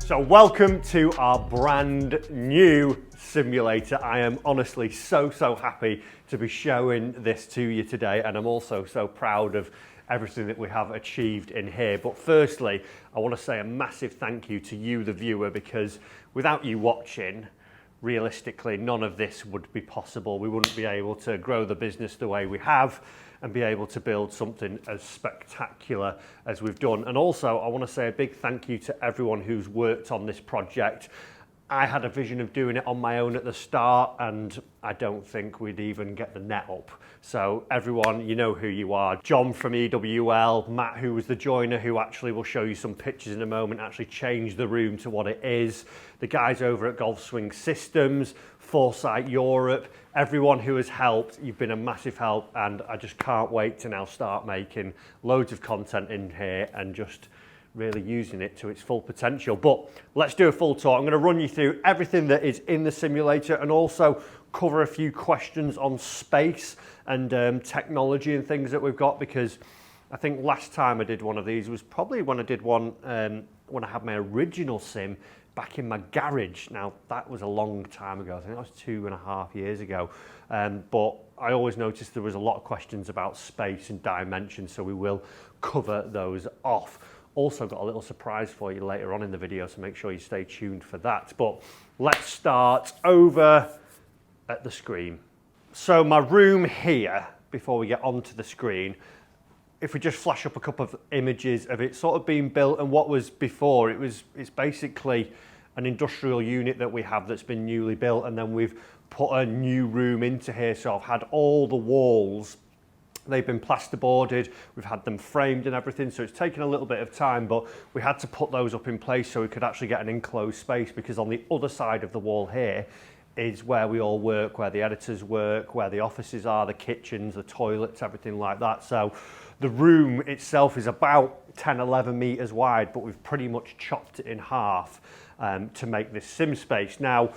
So welcome to our brand new simulator. I am honestly so happy to be showing this to you today, and I'm also so proud of everything that we have achieved in here. But firstly, I want to say a massive thank you to you, the viewer, because without you watching, realistically, none of this would be possible. We wouldn't be able to grow the business the way we have and be able to build something as spectacular as we've done. And also, I want to say a big thank you to everyone who's worked on this project. I had a vision of doing it on my own at the start, and I don't think we'd even get the net up. So everyone, you know who you are. John from EWL, Matt, who was the joiner, who actually will show you some pictures in a moment, actually changed the room to what it is. The guys over at Golf Swing Systems, Foresight Europe, everyone who has helped, you've been a massive help, and I just can't wait to now start making loads of content in here and just really using it to its full potential. But let's do a full tour. I'm going to run you through everything that is in the simulator and also cover a few questions on space and technology and things that we've got, because I think last time I did one of these was probably when I did one when I had my original sim back in my garage. Now that was a long time ago. I think that was 2.5 years ago. But I always noticed there was a lot of questions about space and dimensions, so we will cover those off. Also got a little surprise for you later on in the video, so make sure you stay tuned for that. But let's start over at the screen. So my room here, before we get onto the screen, if we just flash up a couple of images of it sort of being built and what was before, it's basically an industrial unit that we have that's been newly built, and then we've put a new room into here. So I've had all the walls, they've been plasterboarded, we've had them framed and everything, so it's taken a little bit of time, but we had to put those up in place so we could actually get an enclosed space, because on the other side of the wall here is where we all work, where the editors work, where the offices are, the kitchens, the toilets, everything like that. So the room itself is about 10-11 meters wide, but we've pretty much chopped it in half to make this sim space. Now,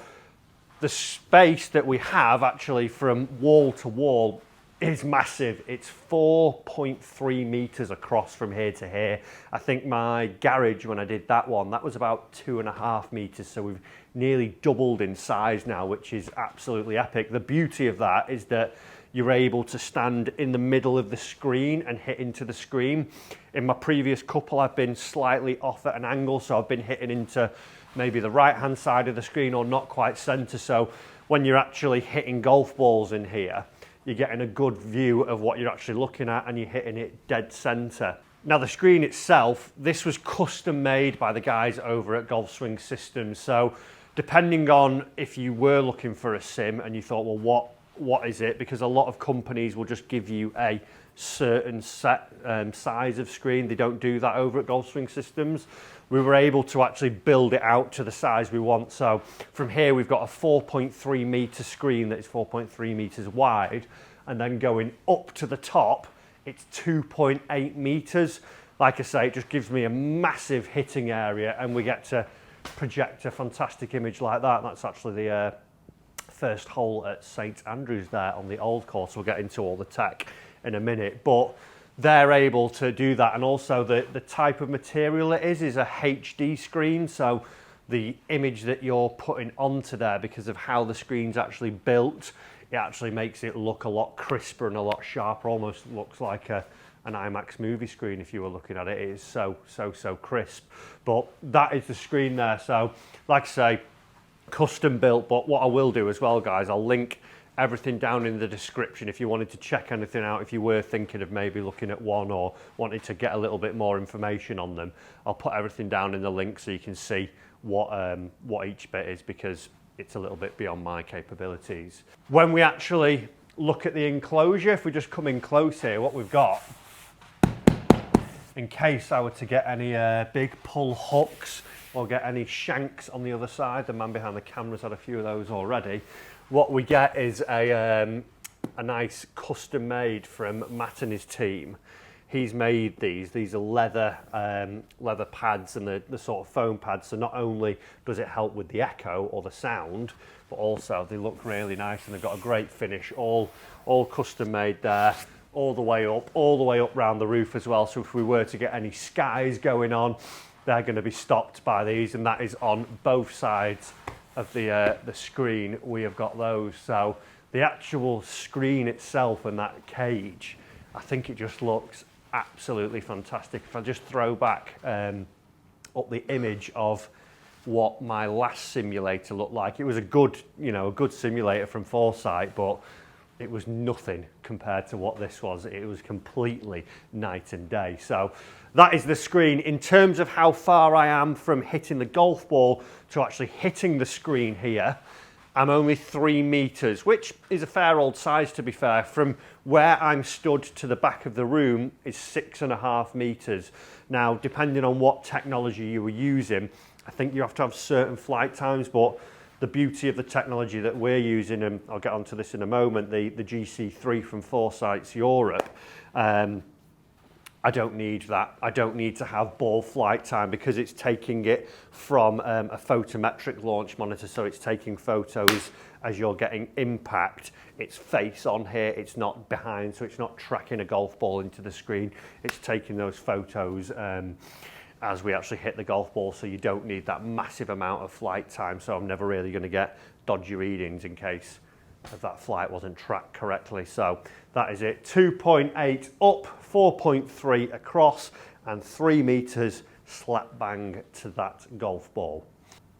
the space that we have actually from wall to wall is massive. It's 4.3 meters across from here to here. I think my garage, when I did that one, that was about 2.5 meters. So we've nearly doubled in size now, which is absolutely epic. The beauty of that is that you're able to stand in the middle of the screen and hit into the screen. In my previous couple, I've been slightly off at an angle, so I've been hitting into maybe the right-hand side of the screen or not quite center. So when you're actually hitting golf balls in here, you're getting a good view of what you're actually looking at, and you're hitting it dead center. Now the screen itself, this was custom made by the guys over at Golf Swing Systems. So depending on if you were looking for a sim and you thought, well, what is it? Because a lot of companies will just give you a certain set size of screen. They don't do that over at Golf Swing Systems. We were able to actually build it out to the size we want. So from here, we've got a 4.3 meter screen that is 4.3 meters wide, and then going up to the top, it's 2.8 meters. Like I say, it just gives me a massive hitting area, and we get to project a fantastic image like that. That's actually the first hole at St Andrews there on the old course. We'll get into all the tech in a minute, but they're able to do that. And also the type of material it is a HD screen. So the image that you're putting onto there, because of how the screen's actually built, it actually makes it look a lot crisper and a lot sharper. Almost looks like an IMAX movie screen if you were looking at it. It is so crisp. But that is the screen there. So like I say, custom built. But what I will do as well, guys, I'll link everything down in the description if you wanted to check anything out, if you were thinking of maybe looking at one or wanted to get a little bit more information on them. I'll put everything down in the link so you can see what each bit is, because it's a little bit beyond my capabilities. When we actually look at the enclosure, if we just come in close here, what we've got, in case I were to get any big pull hooks or get any shanks on the other side, the man behind the camera's had a few of those already. What we get is a nice custom made from Matt and his team. He's made these are leather pads and the sort of foam pads. So not only does it help with the echo or the sound, but also they look really nice, and they've got a great finish, all custom made there, all the way up round the roof as well. So if we were to get any skies going on, they're going to be stopped by these, and that is on both sides of the screen. We have got those. So the actual screen itself and that cage, I think it just looks absolutely fantastic. If I just throw back up the image of what my last simulator looked like, it was a good, a good simulator from Foresight, but it was nothing compared to what this was. It was completely night and day. So that is the screen. In terms of how far I am from hitting the golf ball to actually hitting the screen here, I'm only 3 meters, which is a fair old size, to be fair. From where I'm stood to the back of the room is 6.5 meters. Now, depending on what technology you were using, I think you have to have certain flight times, but the beauty of the technology that we're using, and I'll get onto this in a moment, the GC3 from Foresight's Europe, I don't need that. I don't need to have ball flight time because it's taking it from a photometric launch monitor, so it's taking photos as you're getting impact. It's face on here, it's not behind, so it's not tracking a golf ball into the screen. It's taking those photos as we actually hit the golf ball, so you don't need that massive amount of flight time, so I'm never really going to get dodgy readings in case if that flight wasn't tracked correctly. So that is it. 2.8 up, 4.3 across, and 3 meters slap bang to that golf ball.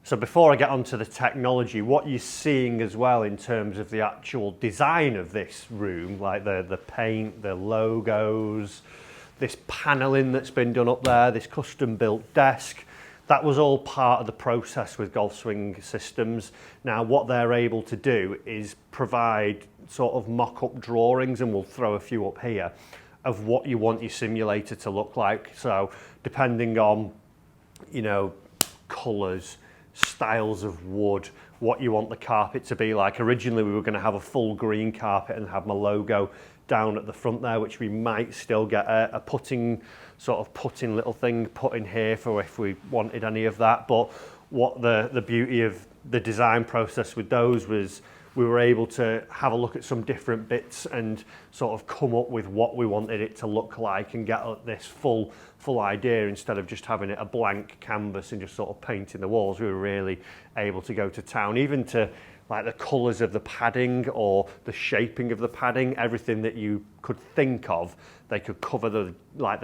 So before I get onto the technology, what you're seeing as well in terms of the actual design of this room, like the paint, the logos, this paneling that's been done up there, this custom built desk, that was all part of the process with Golf Swing Systems. Now what they're able to do is provide sort of mock-up drawings, and we'll throw a few up here, of what you want your simulator to look like. So depending on, colours, styles of wood, what you want the carpet to be like. Originally we were going to have a full green carpet and have my logo down at the front there, which we might still get a putting little thing put in here for if we wanted any of that. But what the beauty of the design process with those was, we were able to have a look at some different bits and sort of come up with what we wanted it to look like and get this full idea, instead of just having it a blank canvas and just sort of painting the walls. We were really able to go to town, even to like the colours of the padding or the shaping of the padding, everything that you could think of. They could cover the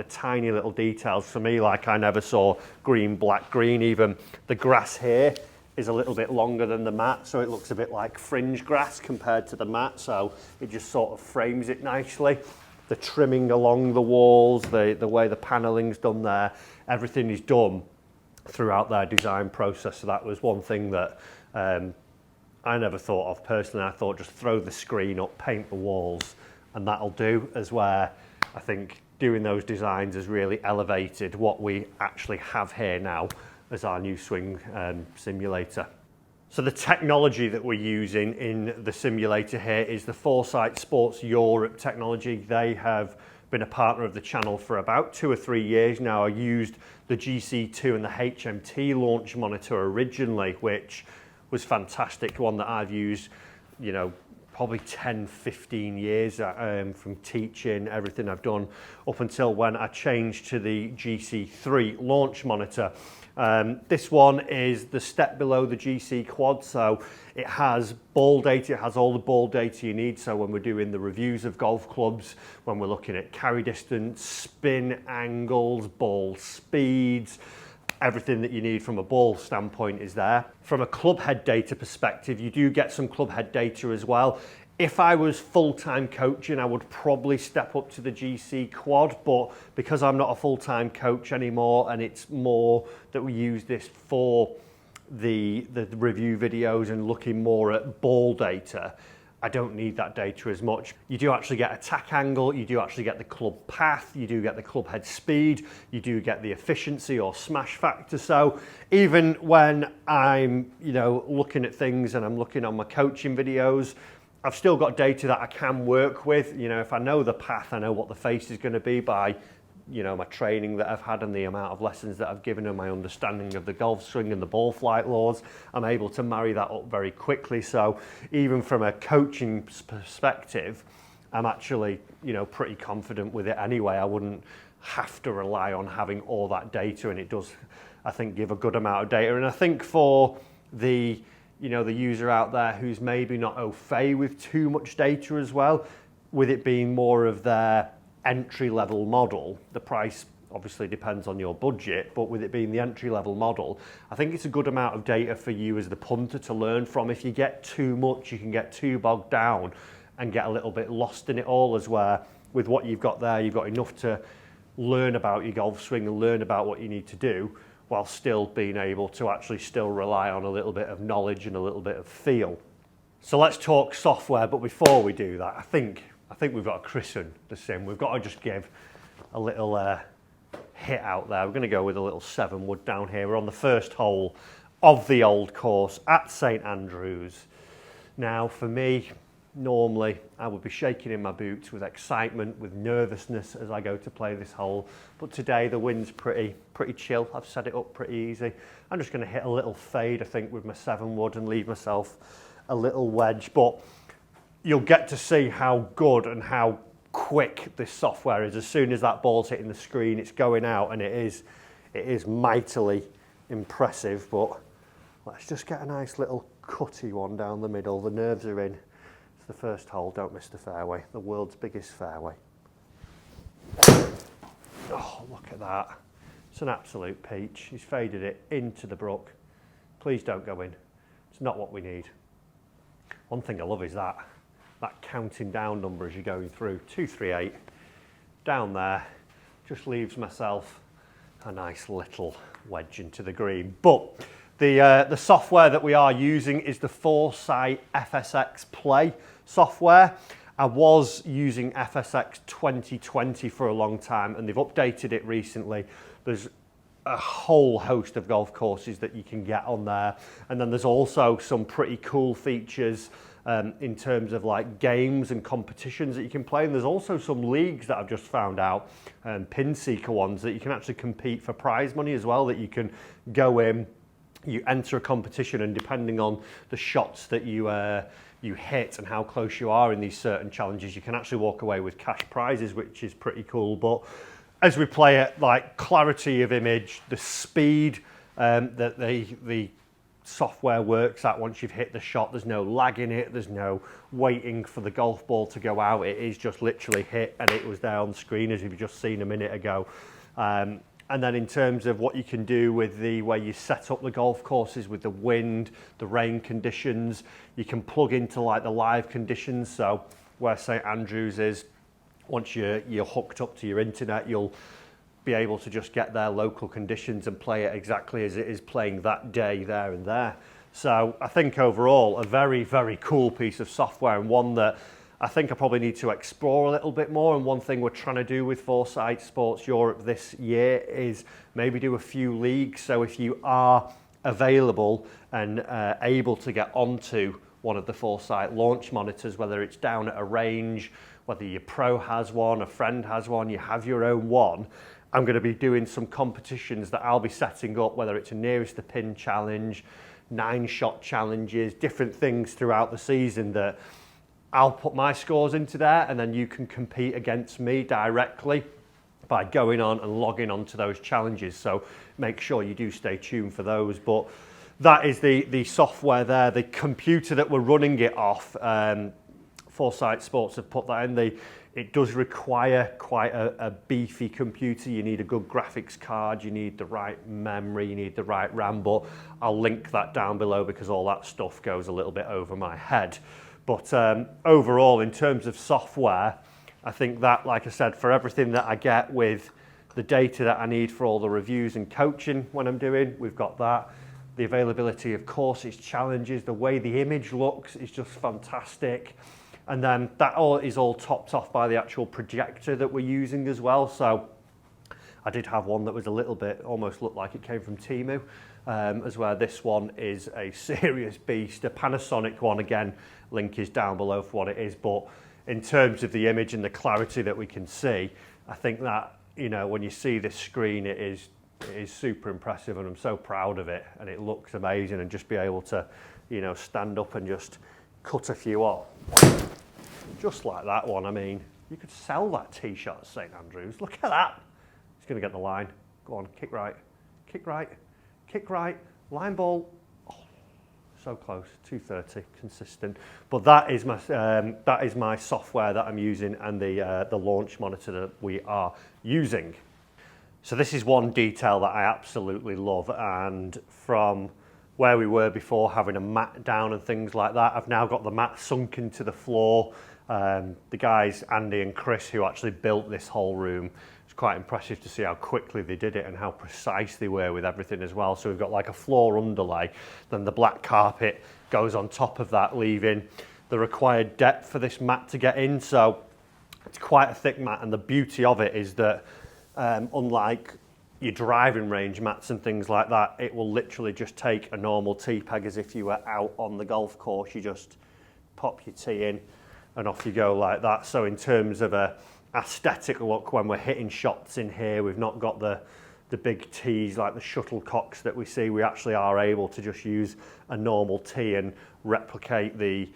tiny little details. For me, like I never saw green, black, green. Even the grass here is a little bit longer than the mat, so it looks a bit like fringe grass compared to the mat, so it just sort of frames it nicely. The trimming along the walls, the way the panelling's done there, everything is done throughout their design process. So that was one thing that I never thought of personally. I thought just throw the screen up, paint the walls, and that'll do. As where I think doing those designs has really elevated what we actually have here now as our new swing simulator. So the technology that we're using in the simulator here is the Foresight Sports Europe technology. They have been a partner of the channel for about 2 or 3 years now. I used the GC2 and the HMT launch monitor originally, which was fantastic, one that I've used, probably 10, 15 years from teaching, everything I've done up until when I changed to the GC3 launch monitor. This one is the step below the GC quad, so it has ball data, it has all the ball data you need. So when we're doing the reviews of golf clubs, when we're looking at carry distance, spin angles, ball speeds, everything that you need from a ball standpoint is there. From a club head data perspective, you do get some club head data as well. If I was full-time coaching, I would probably step up to the GC quad, but because I'm not a full-time coach anymore, and it's more that we use this for the review videos and looking more at ball data, I don't need that data as much. You do actually get attack angle, you do actually get the club path, you do get the club head speed, you do get the efficiency or smash factor. So even when I'm, looking at things and I'm looking on my coaching videos, I've still got data that I can work with. If I know the path, I know what the face is going to be by, my training that I've had and the amount of lessons that I've given and my understanding of the golf swing and the ball flight laws. I'm able to marry that up very quickly. So even from a coaching perspective, I'm actually, pretty confident with it anyway. I wouldn't have to rely on having all that data, and it does I think give a good amount of data. And I think for the, you know, the user out there who's maybe not au fait with too much data as well, with it being more of their entry level model, the price obviously depends on your budget, but with it being the entry level model, I think it's a good amount of data for you as the punter to learn from. If you get too much, you can get too bogged down and get a little bit lost in it all, as where with what you've got there, you've got enough to learn about your golf swing and learn about what you need to do, while still being able to actually still rely on a little bit of knowledge and a little bit of feel. So let's talk software, but before we do that, I think we've got to christen the sim. We've got to just give a little hit out there. We're going to go with a little 7 wood down here. We're on the first hole of the old course at St Andrews. Now for me, normally I would be shaking in my boots with excitement, with nervousness as I go to play this hole, but today the wind's pretty chill. I've set it up pretty easy. I'm just going to hit a little fade, I think, with my 7 wood and leave myself a little wedge, but you'll get to see how good and how quick this software is. As soon as that ball's hitting the screen, it's going out, and it is mightily impressive. But let's just get a nice little cutty one down the middle. The nerves are in. It's the first hole, don't miss the fairway, the world's biggest fairway. Oh, look at that. It's an absolute peach. He's faded it into the brook. Please don't go in. It's not what we need. One thing I love is that counting down number as you're going through. 238 down there just leaves myself a nice little wedge into the green. But the software that we are using is the Foresight FSX Play software. I was using FSX 2020 for a long time, and they've updated it recently. There's a whole host of golf courses that you can get on there, and then there's also some pretty cool features in terms of like games and competitions that you can play, and there's also some leagues that I've just found out, pin seeker ones, that you can actually compete for prize money as well, that you can go in, you enter a competition, and depending on the shots that you hit and how close you are in these certain challenges, you can actually walk away with cash prizes, which is pretty cool. But as we play it, like clarity of image, the speed that the software works at once you've hit the shot, there's no lag in it, there's no waiting for the golf ball to go out, it is just literally hit and it was there on the screen as you've just seen a minute ago. And then in terms of what you can do with the way you set up the golf courses with the wind, the rain conditions, you can plug into like the live conditions. So where St Andrews is, once you're hooked up to your internet, you'll be able to just get their local conditions and play it exactly as it is playing that day there and there. So I think overall a very, very cool piece of software, and one that I think I probably need to explore a little bit more. And one thing we're trying to do with Foresight Sports Europe this year is maybe do a few leagues. So if you are available and able to get onto one of the Foresight launch monitors, whether it's down at a range, whether your pro has one, a friend has one, you have your own one, I'm going to be doing some competitions that I'll be setting up, whether it's a nearest the pin challenge, 9-shot challenges, different things throughout the season that I'll put my scores into there, and then you can compete against me directly by going on and logging on to those challenges. So make sure you do stay tuned for those. But that is the software there. The computer that we're running it off, Foresight Sports have put that in. It does require quite a beefy computer. You need a good graphics card, you need the right memory, you need the right RAM, but I'll link that down below because all that stuff goes a little bit over my head. But overall, in terms of software, I think that, like I said, for everything that I get with the data that I need for all the reviews and coaching when I'm doing, we've got that. The availability of courses, challenges, the way the image looks is just fantastic. And then that is all topped off by the actual projector that we're using as well. So I did have one that was a little bit, almost looked like it came from Temu, as where this one is a serious beast. A Panasonic one, again, link is down below for what it is. But in terms of the image and the clarity that we can see, I think that, you know, when you see this screen, it is super impressive, and I'm so proud of it, and it looks amazing. And just be able to, you know, stand up and just cut a few off. Just like that one. I mean, you could sell that tee shot at St Andrews. Look at that. He's going to get the line. Go on, kick right. Kick right. kick right, line ball, so close, 230, consistent. But that is my software that I'm using and the launch monitor that we are using. So this is one detail that I absolutely love, and from where we were before, having a mat down and things like that, I've now got the mat sunk into the floor. The guys, Andy and Chris, who actually built this whole room, it's quite impressive to see how quickly they did it and how precise they were with everything as well. So we've got like a floor underlay, then the black carpet goes on top of that, leaving the required depth for this mat to get in. So it's quite a thick mat, and the beauty of it is that unlike your driving range mats and things like that, it will literally just take a normal tee peg as if you were out on the golf course. You just pop your tee in and off you go like that. So in terms of a aesthetic look, when we're hitting shots in here, we've not got the big tees like the shuttlecocks that we see. We actually are able to just use a normal tee and replicate the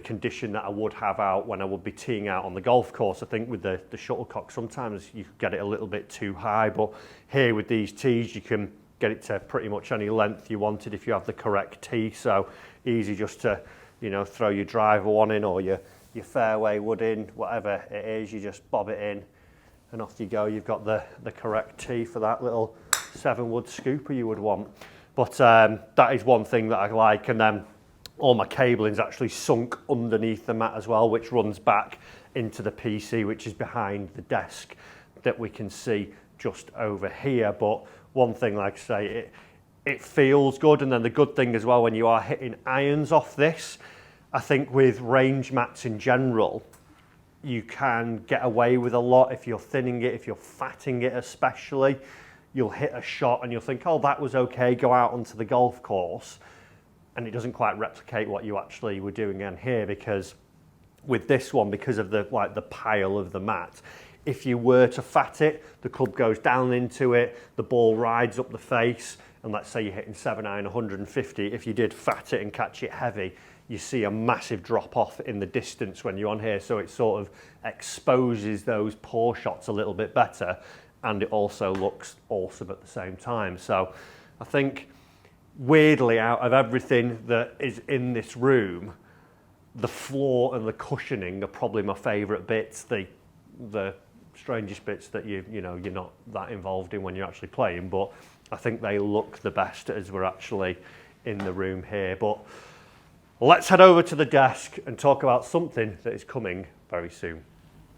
condition that I would have out when I would be teeing out on the golf course. I think with the shuttlecock, sometimes you could get it a little bit too high, but here with these tees, you can get it to pretty much any length you wanted if you have the correct tee. So easy just to, you know, throw your driver one in or your fairway wood in, whatever it is, you just bob it in and off you go. You've got the correct tee for that little 7-wood scooper you would want. But that is one thing that I like. And then all my cabling's actually sunk underneath the mat as well, which runs back into the PC, which is behind the desk that we can see just over here. But one thing, like I say, it feels good. And then the good thing as well, when you are hitting irons off this, I think with range mats in general, you can get away with a lot. If you're thinning it, if you're fatting it especially, you'll hit a shot and you'll think, oh, that was okay, go out onto the golf course, and it doesn't quite replicate what you actually were doing in here. Because with this one, because of the pile of the mat, if you were to fat it, the club goes down into it, the ball rides up the face, and let's say you're hitting 7-iron 150, if you did fat it and catch it heavy, you see a massive drop off in the distance when you're on here. So it sort of exposes those poor shots a little bit better, and it also looks awesome at the same time. So I think, weirdly, out of everything that is in this room, the floor and the cushioning are probably my favourite bits, the strangest bits that you're not that involved in when you're actually playing, but I think they look the best as we're actually in the room here. But let's head over to the desk and talk about something that is coming very soon.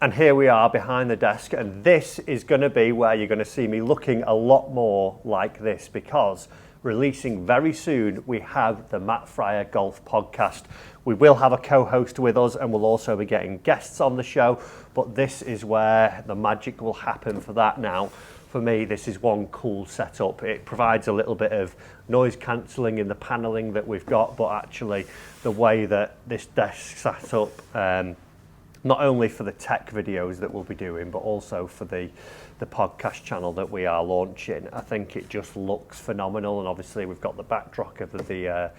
And here we are behind the desk, and this is going to be where you're going to see me looking a lot more like this, because releasing very soon, we have the Matt Fryer Golf Podcast. We will have a co-host with us, and we'll also be getting guests on the show, but this is where the magic will happen for that now. For me, this is one cool setup. It provides a little bit of noise cancelling in the panelling that we've got, but actually the way that this desk set up, not only for the tech videos that we'll be doing, but also for the podcast channel that we are launching, I think it just looks phenomenal. And obviously we've got the backdrop of the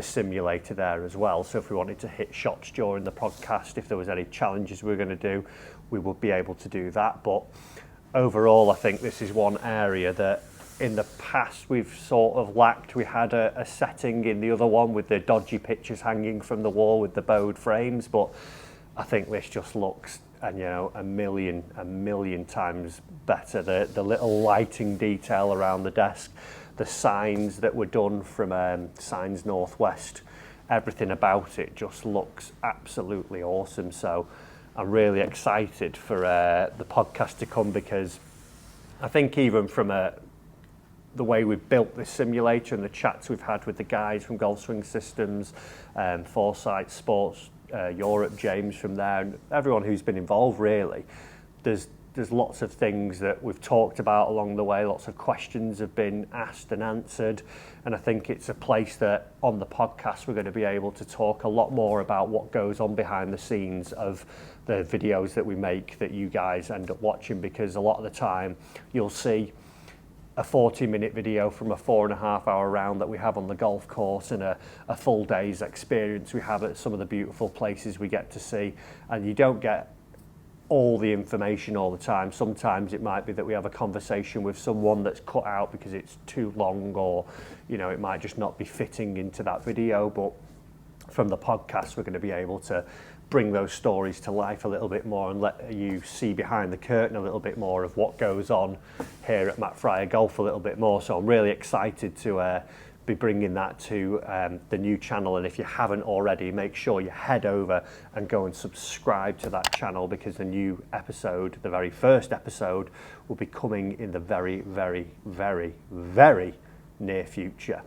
simulator there as well. So if we wanted to hit shots during the podcast, if there was any challenges we were going to do, we would be able to do that. But overall, I think this is one area that in the past we've sort of lacked. We had a setting in the other one with the dodgy pictures hanging from the wall with the bowed frames, but I think this just looks, a million times better. The little lighting detail around the desk, the signs that were done from Signs Northwest, everything about it just looks absolutely awesome. So I'm really excited for the podcast to come, because I think even from the way we've built this simulator and the chats we've had with the guys from Golf Swing Systems, Foresight Sports Europe, James from there, and everyone who's been involved, really, there's lots of things that we've talked about along the way. Lots of questions have been asked and answered, and I think it's a place that on the podcast we're going to be able to talk a lot more about what goes on behind the scenes of the videos that we make that you guys end up watching, because a lot of the time you'll see a 40-minute video from a 4.5-hour round that we have on the golf course, and a full day's experience we have at some of the beautiful places we get to see, and you don't get all the information all the time. Sometimes it might be that we have a conversation with someone that's cut out because it's too long, or you know, it might just not be fitting into that video. But from the podcast, we're going to be able to bring those stories to life a little bit more and let you see behind the curtain a little bit more of what goes on here at Matt Fryer Golf a little bit more. So I'm really excited to be bringing that to the new channel, and if you haven't already, make sure you head over and go and subscribe to that channel, because the new episode, the very first episode, will be coming in the very, very, very, very near future.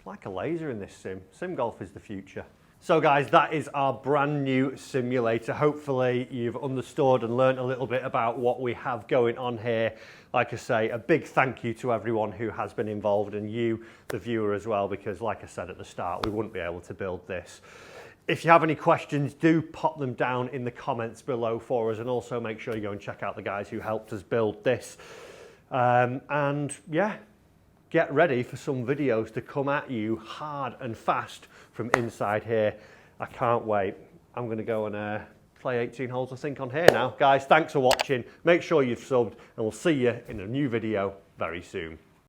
Like a laser in this sim golf is the future. So guys, that is our brand new simulator. Hopefully you've understood and learnt a little bit about what we have going on here. Like I say, a big thank you to everyone who has been involved, and you, the viewer, as well, because like I said at the start, we wouldn't be able to build this. If you have any questions, do pop them down in the comments below for us, and also make sure you go and check out the guys who helped us build this. And yeah, get ready for some videos to come at you hard and fast from inside here. I can't wait. I'm going to go and play 18 holes, I think, on here now. Guys, thanks for watching. Make sure you've subbed, and we'll see you in a new video very soon.